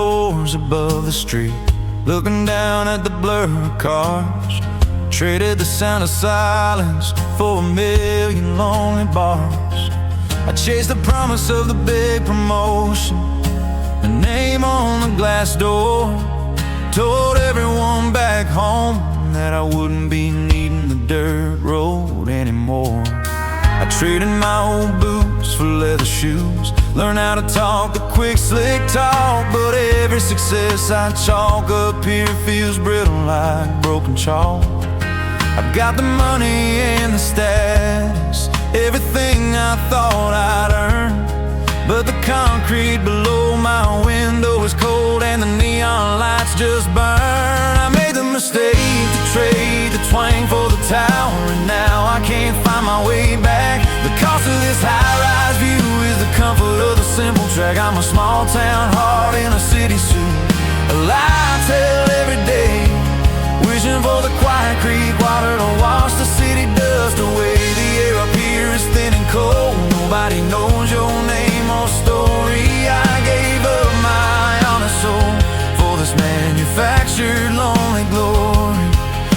doors above the street, looking down at the blur of cars. Traded the sound of silence for a million lonely bars. I chased the promise of the big promotion, the name on the glass door. Told everyone back home that I wouldn't be needing the dirt road anymore. I traded my old boots for leather shoes, learned how to talk the quick, slick talk. But every success I chalk up here feels brittle like broken chalk. I've got the money and the status, everything I thought I'd earn, but the concrete below my window is cold and the neon lights just burn. I made the mistake to trade the twang for the tower, and now I can't find my way back. The cost of this high-rise view is the comfort of the simple track. I'm a small town heart in a city suit, a lie I tell every day, wishing for the quiet creek water to wash the city dust away. The air up here is thin and cold, nobody knows your name or story. I gave up my honest soul for this manufactured lonely glory.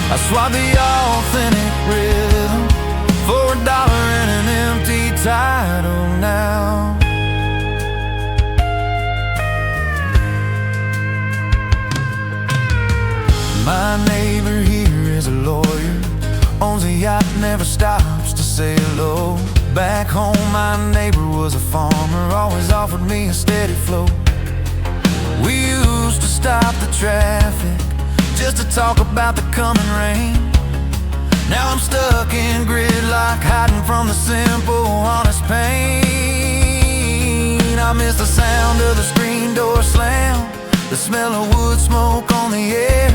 I swapped the authentic rhythm for $1 and an empty title now. My neighbor here is a lawyer, owns a yacht, never stops to say hello. Back home my neighbor was a farmer, always offered me a steady flow. We used to stop the traffic just to talk about the coming rain. Now I'm stuck in gridlock, hiding from the simple, honest pain. I miss the sound of the screen door slam, the smell of wood smoke on the air,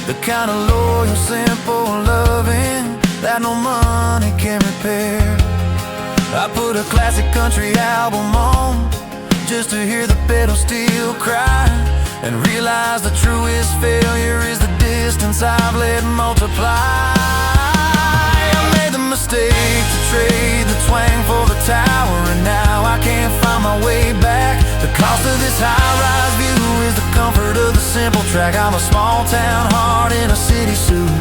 the kind of loyal, simple loving that no money can repair. I put a classic country album on just to hear the pedal steel cry, and realize the truest failure is the distance I've let multiply. I made the mistake to trade the twang for the tower, and now I can't find my way back. The cost of this high-rise view is the comfort of the simple track. I'm a small town heart in a city suit,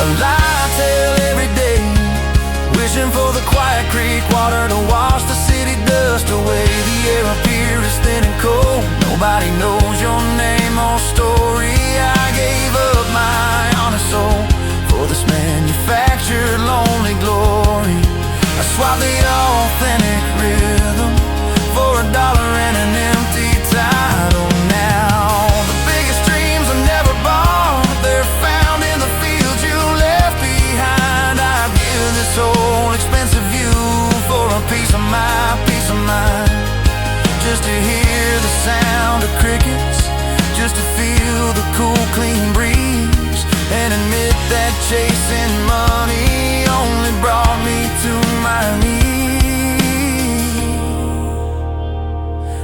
a lie I tell every day, wishing for the quiet creek water to wash the city dust away. The air up here is thin and cold, nobody knows your name or story. I gave up my honest soul for this manufactured lonely glory. I swapped the authentic rhythm for $1 and an empty title now. The biggest dreams are never born, they're found in the fields you left behind. I'd give this whole expensive view for a piece of my peace of mind, just to hear the sound of crickets, just to feel the cool clean breeze, and admit that chasing money only brought me to my knees.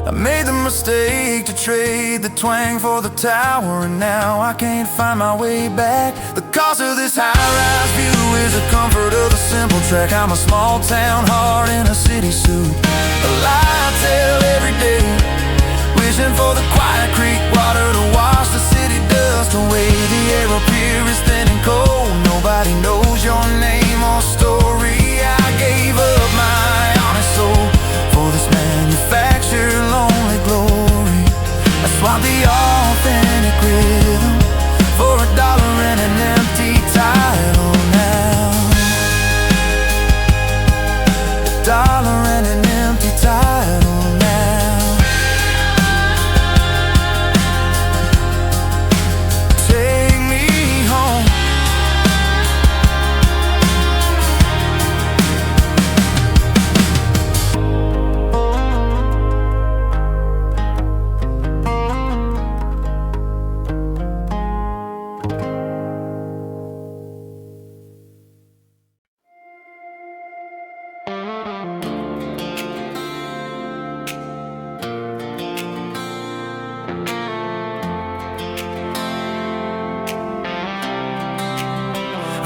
I made the mistake to trade the twang for the tower, and now I can't find my way back. The cost of this high-rise view is the comfort of the simple track. I'm a small town heart in a city suit, a lie I tell every day, wishing for the quiet creek water to wash the city dust away. The air up here is thin and cold, nobody knows your name or story. I gave up my honest soul for this manufactured lonely glory. I swapped the authentic rhythm for $1 and an empty title now. $1 and an empty title now. Take me home.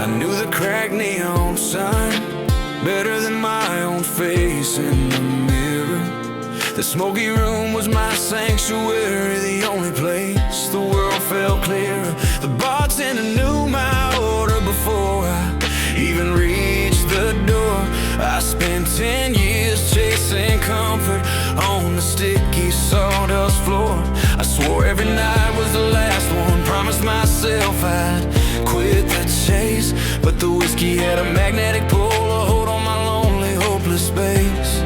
I knew the cracked neon sign better than my own face in the mirror. The smoky room was my sanctuary, the only lonely place. The world felt clearer. The bartender knew my order before I even reached the door. I spent 10 years chasing comfort on the sticky sawdust floor. I swore every night was the last one. Promised myself I'd quit the chase, but the whiskey had a magnetic pull, a hold on my lonely, hopeless space.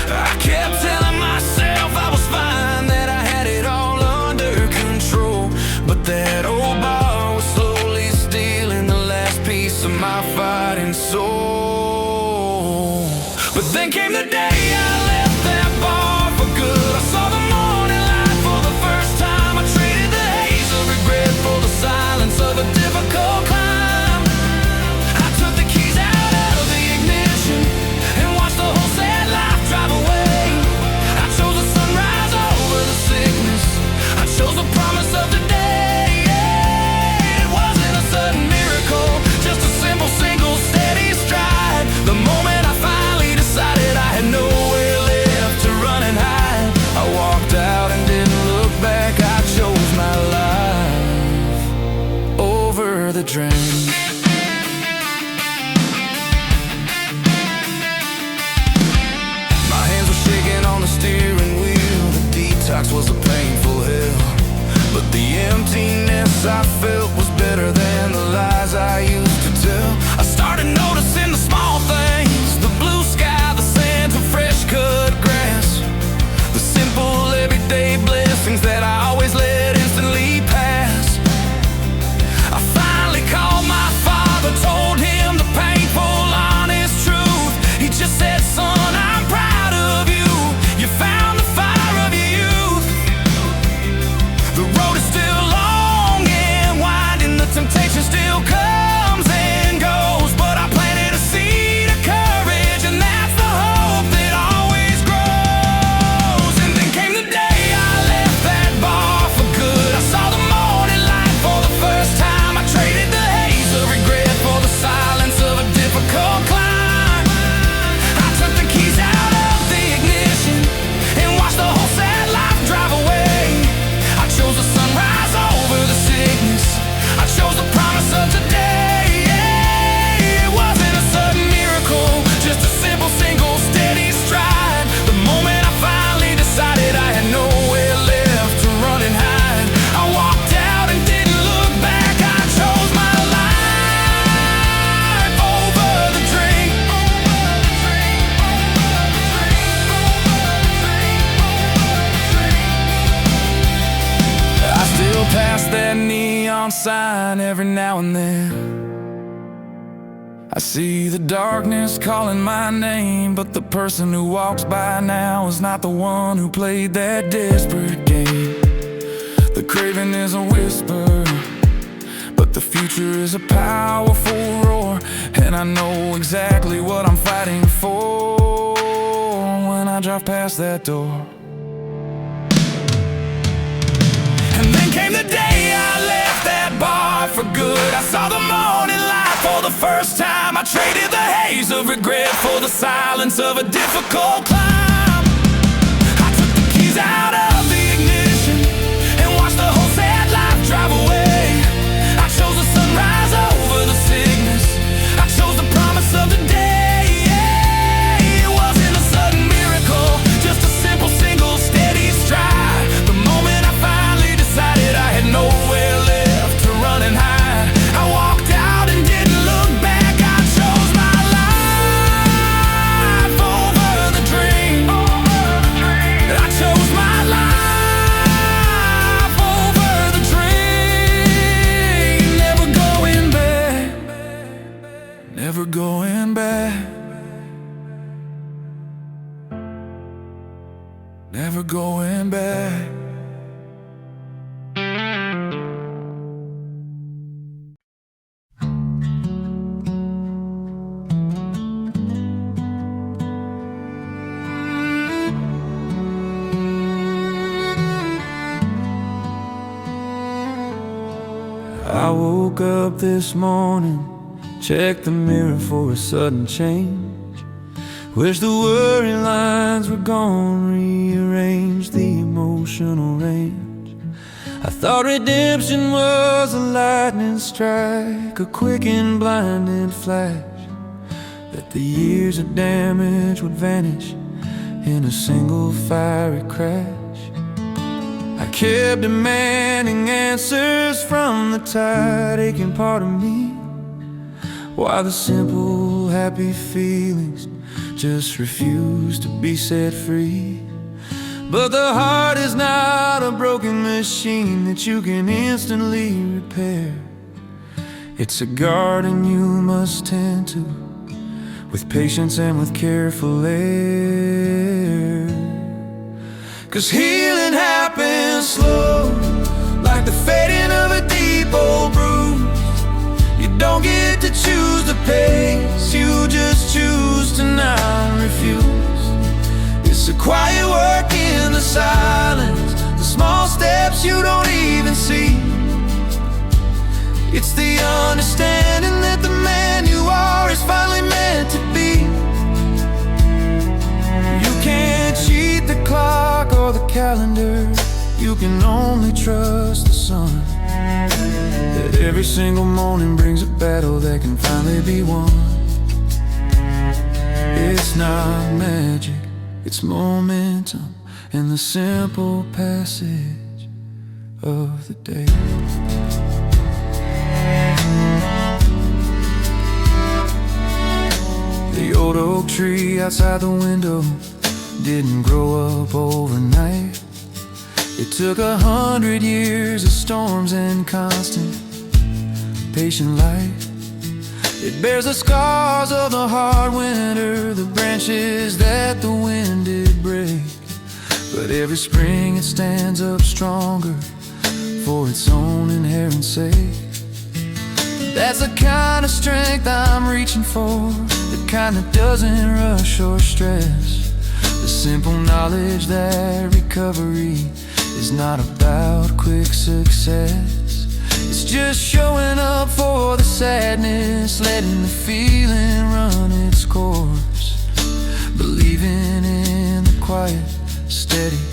I kept telling myself I was fine, that I had it all under control, but that old bar was slowly stealing the last piece of my fighting soul. But then came the day I left that bar for good. I saw the morning light for the first time. I traded the haze of regret for the silence of a difficult climb. I took the keys out of the ignition and watched the whole sad life drive away. I chose the sunrise over the sickness. I chose the promise of today. It wasn't a sudden miracle, just a simple, single, steady stride. The moment I finally decided I had nowhere left to run and hide, I walked out and didn't look back. I chose my life over the drain. My hands were shaking on the steering wheel. The detox was a painful hell, but the emptiness I felt was better than the lies I used to tell. I started noticing the small things, the blue sky, the scent of fresh cut grass, the simple everyday blessings that I always let instantly pass. I finally called my father, told him the painful, honest truth. He just said, son, I'm proud of you. You found the fire of your youth. The road is still long and winding, the temptation still comes and goes, but I planted a seed of courage, and that's the hope that always grows. And then came the day I left that bar for good. I saw the morning light for the first time. I traded the haze of regret for the silence of a difficult climb. I took the keys out of the ignition and watched the whole sad life drive away. I chose the sunrise over the sickness. I chose the promise of today. It wasn't a sudden miracle, just a simple, single, steady stride. The moment I finally decided I had nowhere left to run and hide, I walked out and didn't look back. I chose my life over the drink. I still pass that neon sign every now and then. I see the darkness calling my name, but the person who walks by now is not the one who played that desperate game. The craving is a whisper, but the future is a powerful roar, and I know exactly what I'm fighting for when I drive past that door. And then came the day I left that bar for good. I saw the morning light for the first time. I traded the haze of regret for the silence of a difficult climb. I took the keys out of the ignition and watched the whole sad life drive away. I chose the sunrise over the sickness. I chose the promise of the day. It wasn't a sudden miracle, just a simple, single, steady stride. The moment I finally decided I had nowhere left to run and hide, I walked out and didn't look back. I chose my life over the dream. I chose my life over the dream. Never going back, never going back, never going back. I woke up this morning, checked the mirror for a sudden change. Wish the worry lines were gone, rearrange the emotions. emotional range. I thought redemption was a lightning strike, a quick and blinding flash, that the years of damage would vanish in a single fiery crash. I kept demanding answers from the tired, aching part of me, while the simple, happy feelings just refused to be set free. But the heart is not a broken machine that you can instantly repair. It's a garden you must tend to, with patience and with careful air. 'Cause healing happens slow, like the fading of a deep old bruise. You don't get to choose the pace, you just choose to not refuse. It's a quiet work in the silence, the small steps you don't even see. It's the understanding that the man you are is finally meant to be. You can't cheat the clock or the calendar, you can only trust the sun, that every single morning brings a battle that can finally be won. It's not magic, it's momentum and the simple passage of the day. The old oak tree outside the window didn't grow up overnight. It took 100 years of storms and constant patient light. It bears the scars of the hard winter, the branches that the wind did break. But every spring it stands up stronger for its own inherent sake. That's the kind of strength I'm reaching for, the kind that doesn't rush or stress. The simple knowledge that recovery is not about quick success. It's just showing up for the sadness, letting the feeling run its course, believing in the quiet, steady,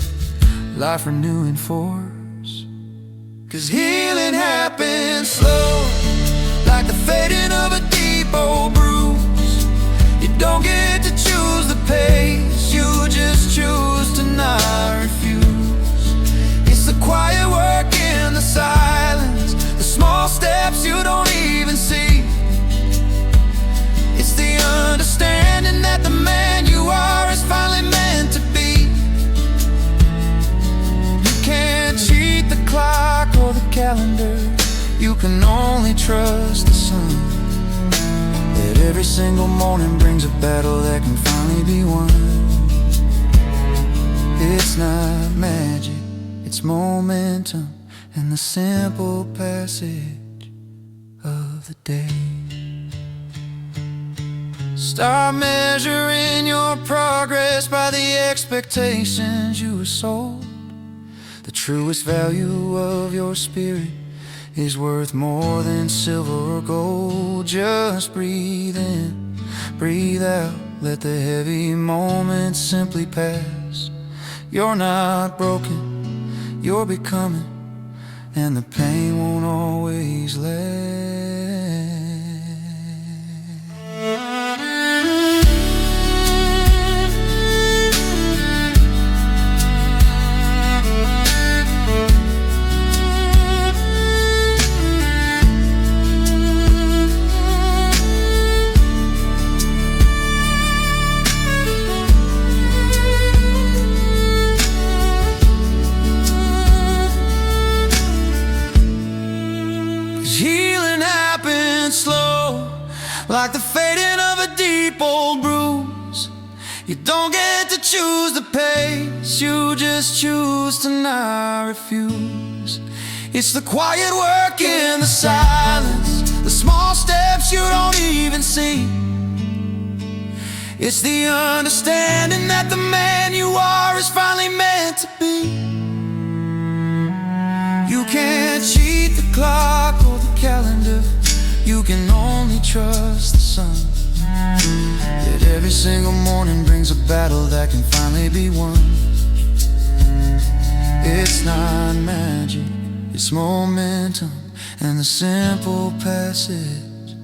life renewing force. 'Cause healing happens slow, like the fading of a deep old bruise. You don't get to choose the pace, you just choose to not refuse. It's the quiet work in the silence, the small steps you don't even see. It's the understanding that the man you are is finally meant to be. You can't cheat the clock or the calendar, you can only trust the sun, that every single morning brings a battle that can finally be won. It's not magic, it's momentum and the simple passage of the day. Start measuring your progress by the expectations you were sold. The truest value of your spirit is worth more than silver or gold. Just breathe in, breathe out, let the heavy moments simply pass. You're not broken, you're becoming, and the pain won't always last. Like the fading of a deep old bruise. You don't get to choose the pace, you just choose to not refuse. It's the quiet work in the silence, the small steps you don't even see. It's the understanding that the man you are is finally meant to be. You can't cheat the clock or the calendar, you can only trust the sun, that every single morning brings a battle that can finally be won. its momentum, and the simple passage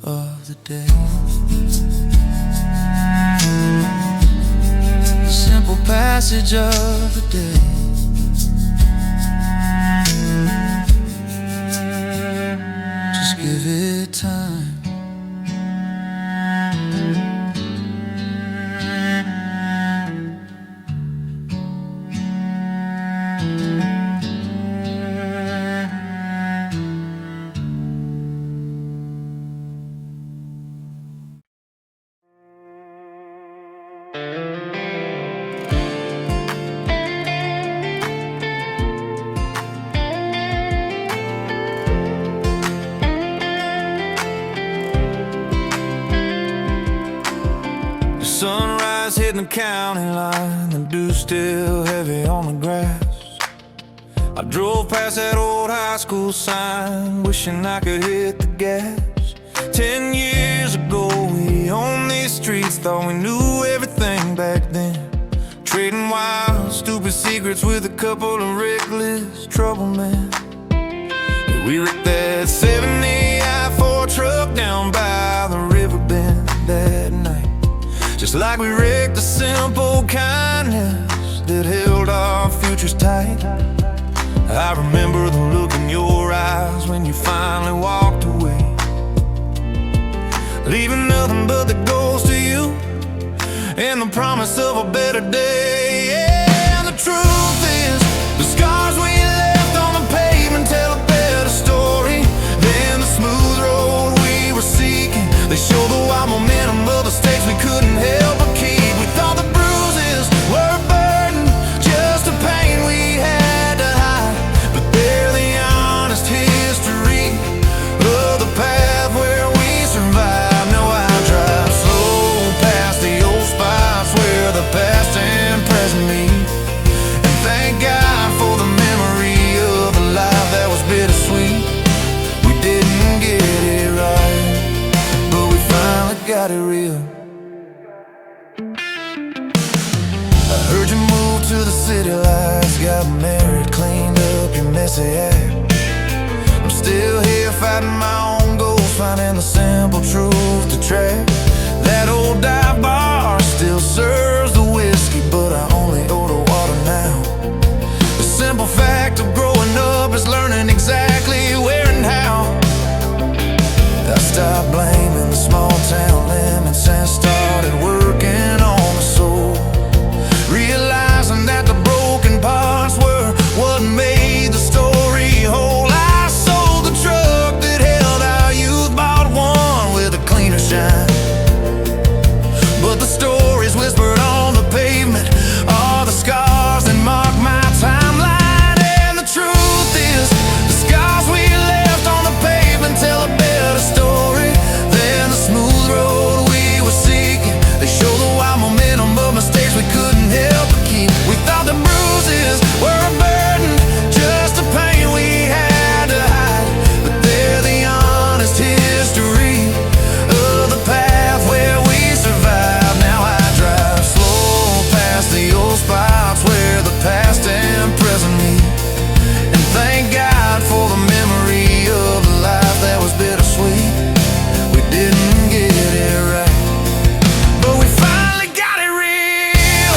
of the day. The simple passage of the day. Just give it time. Sunrise hitting the county line, the dew still heavy on the grass. I drove past that old high school sign, wishing I could hit the gas. 10 years ago we owned these streets, thought we knew everything back then. Trading wild, stupid secrets with a couple of reckless trouble men. We wrecked that 70 I-4 truck down by the river bend that night, just like we wrecked the simple kindness that held our futures tight. I remember the look in your eyes when you finally walked away, leaving nothing but the ghost of you and the promise of a better day. Yeah, and the truth is, the scars we left on the pavement tell a better story than the smooth road we were seeking. They show the wild momentum of the stakes we couldn't help but keep. We thought the bruises were a burden, just a pain we had to hide, but they're the honest history of the path where we survived. Now I drive slow past the old spots where the past and present meet, and thank God for the memory of the life that was bittersweet. We didn't get it right, but we finally got it real. I heard you moved to the city lights, got married, cleaned up your messy act. I'm still here fighting my own goals, finding the simple truth to track. That old dive bar still serves the whiskey, but I only order water now. The simple fact of growing up is learning exactly where and how. I stopped blaming the small town limits and started working on the soul, realizing that the broken parts were what made the story whole. I sold the truck that held our youth, bought one with a cleaner shine, but the stories whispered on the pavement are the scars that mark my timeline. And the truth is, the scars we left on the pavement tell a better story than the smooth road we were seeking. They show the wild momentum of mistakes we couldn't help but keep. We thought the bruises were a burden, just a pain we had to hide, but they're the honest history of the path where we survived. Now I drive slow past the old spots where the past and present meet, and thank God for the memory of the life that was bittersweet. We didn't get it right, but we finally got it real.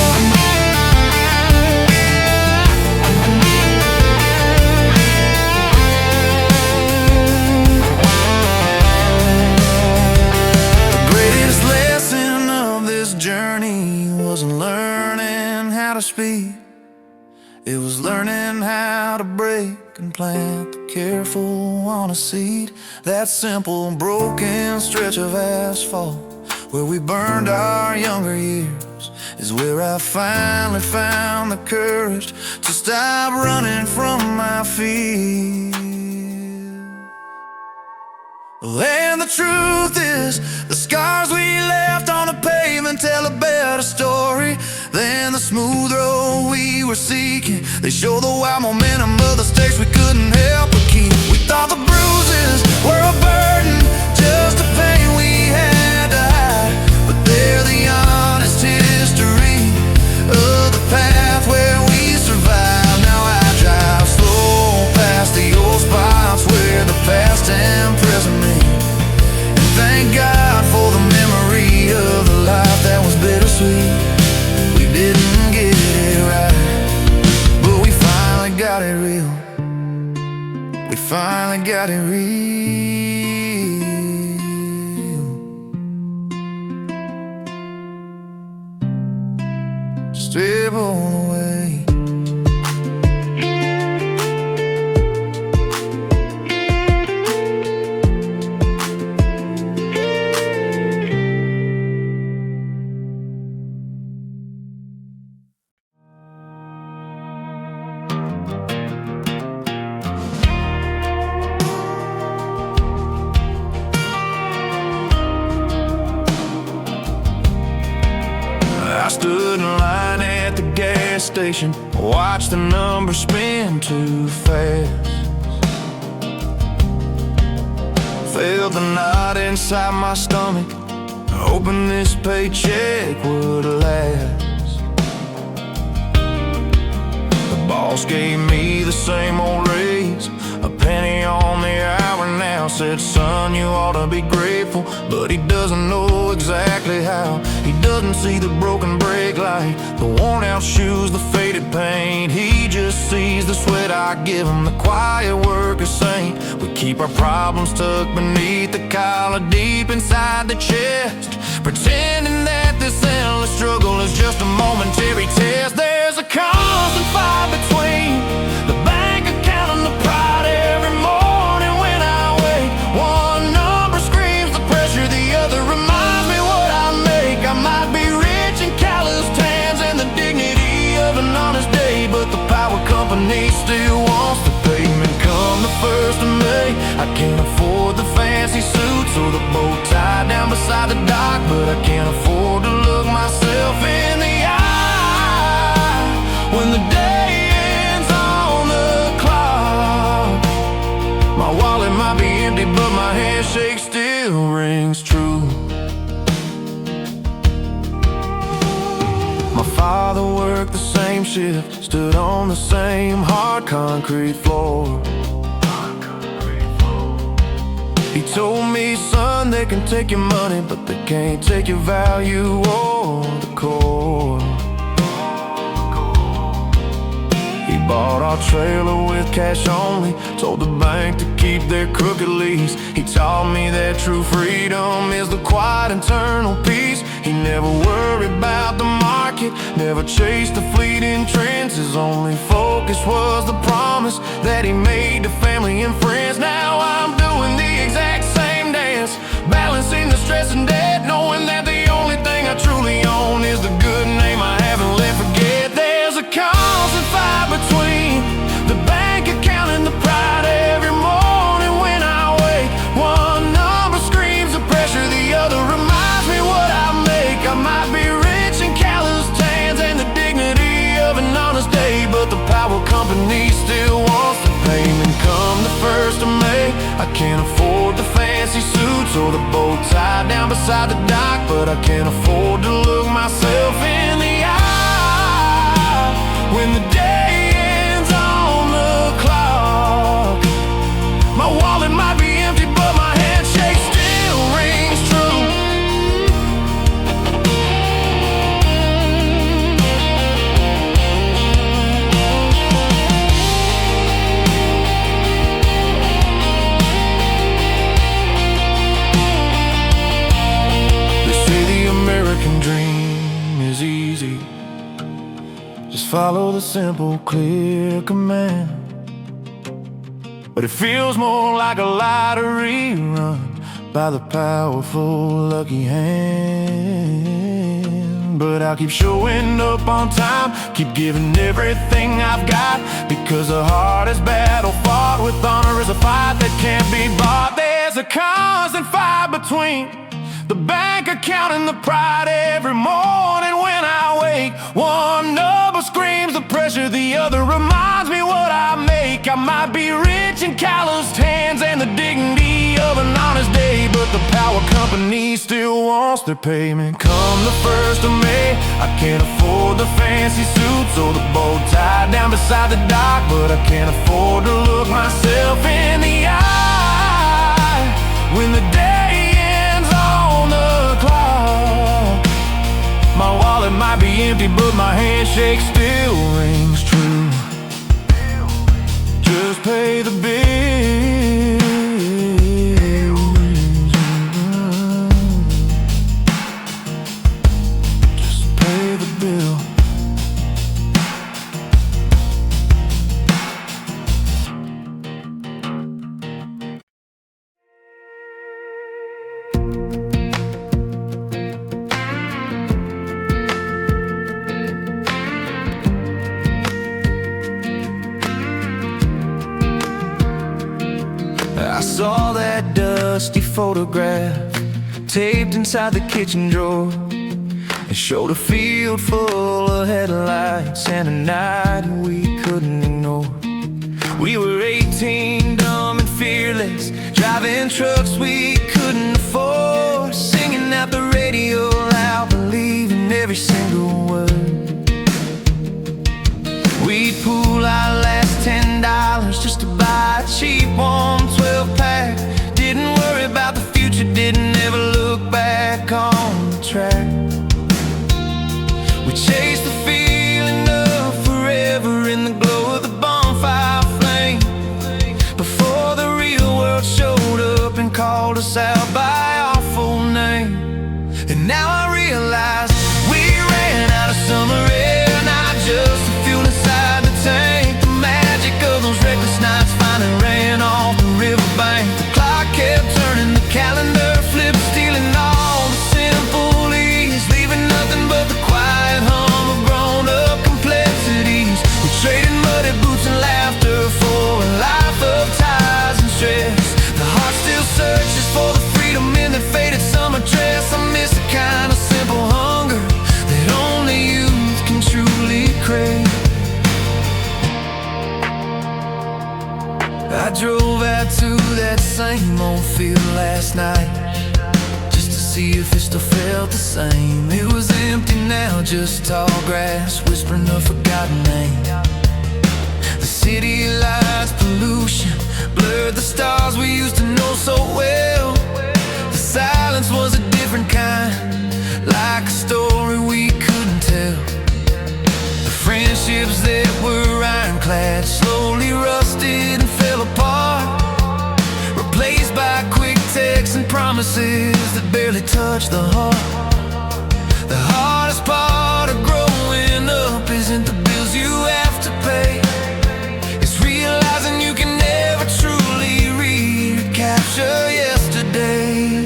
The greatest lesson of this journey wasn't learning how to speak, it was learning how to break and plant the careful on a seed. That simple broken stretch of asphalt where we burned our younger years is where I finally found the courage to stop running from my fear. And the truth is, the scars we left on the pavement tell a better story than the smooth road we were seeking. They show the wild momentum of the stakes we couldn't help but keep. We thought the bruises were a burden, just a pain we had to hide, but they're the honest history of the path where we survived. Now I drive slow past got it real. We finally got it real. Step on away. I stood in line at the gas station, watched the numbers spin too fast. Felt the knot inside my stomach, hoping this paycheck would last. The boss gave me the same old raise, a penny on the hour now. Said, son, you ought to be grateful, but he doesn't know exactly how. He doesn't see the broken brake light, the worn out shoes, the faded paint. He just sees the sweat I give him, the quiet worker saint. We keep our problems tucked beneath the collar, deep inside the chest, pretending that this endless struggle is just a momentary test. There's a constant fight between the bank account and the pride every morning when I wake. One number screams the pressure, the other reminds me what I make. I might be rich and calloused hands and the dignity of an honest day, but the power company still wants the payment come the 1st of May. I can't afford the fancy suits or the bow tie down beside the dock, but I can't afford to look myself in the eye when the day ends on the clock. My wallet might be empty, but my handshake still rings true. My father worked the same shift, stood on the same hard concrete floor. He told me, son, they can take your money, but they can't take your value or the core. He bought our trailer with cash only, told the bank to keep their crooked lease. He taught me that true freedom is the quiet internal peace. He never worried about the market, never chased the fleeting trends. His only focus was the promise that he made to family and friends. Now I'm doing the exact same dance, balancing the stress and debt, knowing that the only thing I truly own is the good name I haven't let forget. There's a constant fight between the bank account and the pride every morning when I wake. One number screams the pressure, the other reminds me what I make. I might be rich and calloused hands and the dignity of an honest day, but the power company still wants the payment come the 1st of May. I can't afford the fancy suits or the bow tie down beside the dock, but I can't afford to look myself in the eye when the day ends on the clock. My wallet might be empty, but my handshake still rings true. American dream is easy. Just follow the simple, clear command. But it feels more like a lottery run by the powerful, lucky hand. But I'll keep showing up on time, keep giving everything I've got, because the hardest battle fought with honor is a fight that can't be bought. There's a constant fight between the bank account and the pride every morning when I wake. One number screams the pressure, the other reminds me what I make. I might be rich and calloused hands and the dignity of an honest day, but the power company still wants their payment come the 1st of May. I can't afford the fancy suits or the bow tie down beside the dock, but I can't afford to look myself in the eye when the day clock. My wallet might be empty, but my handshake still rings true. Just pay the bills. Just pay the bill. I saw that dusty photograph taped inside the kitchen drawer. It showed a field full of headlights and a night we couldn't ignore. We were 18, dumb and fearless, driving trucks we couldn't afford, singing out the radio loud, believing every single word. We'd pool our last $10 just to buy a cheap 112 pack. Didn't worry about the future, didn't ever look back on the track. We chased the feeling of forever in the glow of the bonfire flame, before the real world showed up and called us out by our full name. And now I realize we ran out of summer air, not just the fuel inside the tank. The magic of those reckless nights finally ran off the riverbank. The clock kept turning, the calendar flipped, stealing all the simple ease, leaving nothing but the quiet hum of grown-up complexities. We traded muddy boots and laughter for a life of ties and stress. The heart still searches for the freedom in that faded summer dress. I miss the kind of simple hunger that only youth can truly crave. I drove out to that same old field last night, just to see if it still felt the same. It was empty now, just tall grass whispering a forgotten name. The city lights, pollution, blurred the stars we used to know so well. The silence was a different kind, like a story we couldn't tell. The friendships that were ironclad slowly rusted and fell apart, replaced by quick texts and promises that barely touch the heart. The hardest part of growing up isn't the bills you have to pay, it's realizing you can never truly recapture yesterday.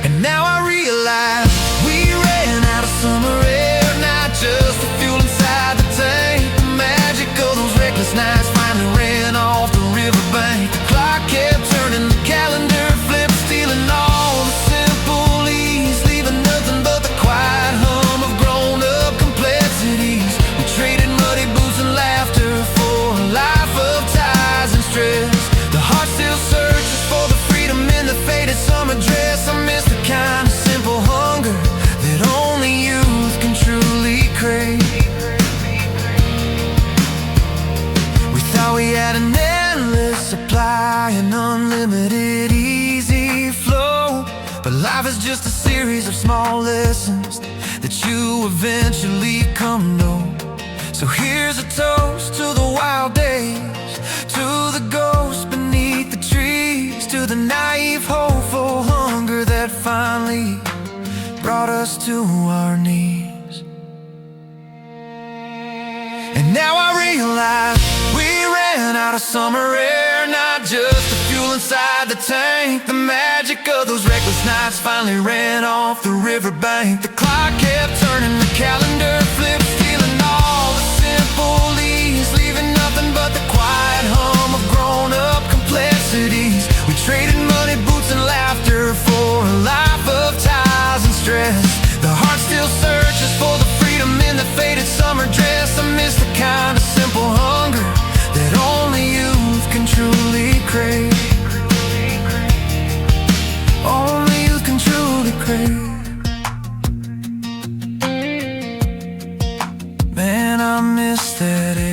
And now I realize we ran out of summer air, not just the fuel inside the tank. The magic of those reckless nights finally ran off the riverbank. The clock kept turning, the calendar flipped, stealing all the simple ease, leaving nothing but the quiet hum of grown-up complexities. We traded muddy boots and laughter for a life of ties and stress. The heart still searches for the freedom in the faded summer dress. I miss the kind of simple hunger that only youth can truly crave. We thought we had an endless supply, an unlimited easy flow, but life is just a series of small lessons that you eventually come know. So here's a toast to the wild days, to the ghosts beneath the trees, to the naive, hopeful hunger that finally brought us to our knees. And now I realize we ran out of summer air, not just the fuel inside the tank. The magic of those reckless nights finally ran off the riverbank. The clock kept turning, the calendar flipped, stealing all the simple ease, leaving nothing but the quiet hum of grown-up complexities. We traded muddy boots and laughter for a life of ties and stress. The heart still searches for the freedom in the faded summer dress. I miss the kind of simple hunger that only youth can truly crave. Only youth can truly crave. Man, I miss that air.